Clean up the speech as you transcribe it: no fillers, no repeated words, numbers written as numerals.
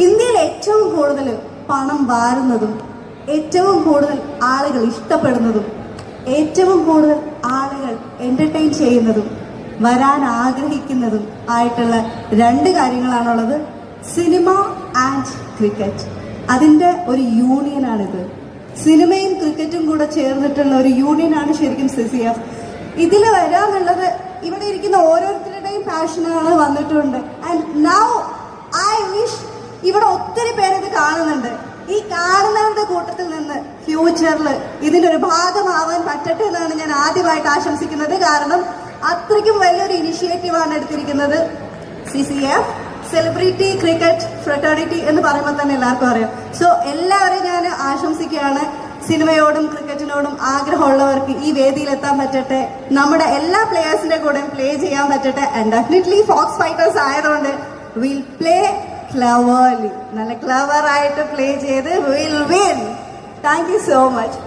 ഇന്ത്യയിൽ ഏറ്റവും കൂടുതൽ പണം വാരുന്നതും ഏറ്റവും കൂടുതൽ ആളുകൾ ഇഷ്ടപ്പെടുന്നതും ഏറ്റവും കൂടുതൽ ആളുകൾ എന്റർടൈൻ ചെയ്യുന്നതും വരാൻ ആഗ്രഹിക്കുന്നതും ആയിട്ടുള്ള രണ്ട് കാര്യങ്ങളാണുള്ളത്. Cinema and cricket. അതിൻ്റെ ഒരു യൂണിയനാണിത്. സിനിമയും ക്രിക്കറ്റും കൂടെ ചേർന്നിട്ടുള്ള ഒരു യൂണിയനാണ് ശരിക്കും CCF. ഇതിൽ വരാന്നുള്ളത് ഇവിടെ ഇരിക്കുന്ന ഓരോരുത്തരുടെയും പാഷനാണ് വന്നിട്ടുണ്ട്. ആൻഡ് നൗ ഐ വിഷ് ഇവിടെ ഒത്തിരി പേരത് കാണുന്നുണ്ട്. ഈ കാണുന്നവരുടെ കൂട്ടത്തിൽ നിന്ന് ഫ്യൂച്ചറിൽ ഇതിൻ്റെ ഒരു ഭാഗമാവാൻ പറ്റട്ടെ എന്നാണ് ഞാൻ ആദ്യമായിട്ട് ആശംസിക്കുന്നത്. കാരണം അത്രയ്ക്കും വലിയൊരു ഇനിഷ്യേറ്റീവാണ് എടുത്തിരിക്കുന്നത് CCF, സെലിബ്രിറ്റി ക്രിക്കറ്റ് ഫ്രട്ടേണിറ്റി എന്ന് പറയുമ്പോൾ തന്നെ എല്ലാവർക്കും അറിയാം. സോ എല്ലാവരെയും ഞാൻ ആശംസിക്കുകയാണ്. സിനിമയോടും ക്രിക്കറ്റിനോടും ആഗ്രഹമുള്ളവർക്ക് ഈ വേദിയിലെത്താൻ പറ്റട്ടെ. നമ്മുടെ എല്ലാ പ്ലേയേഴ്സിന്റെ കൂടെയും പ്ലേ ചെയ്യാൻ പറ്റട്ടെ. ആൻഡ് ഡെഫിനറ്റ്ലി ഫോക്സ് ഫൈറ്റേഴ്സ് ആയതുകൊണ്ട് വിൽ പ്ലേ ക്ലവർലി. നല്ല ക്ലവർ ആയിട്ട് പ്ലേ ചെയ്ത് will win. Thank you so much.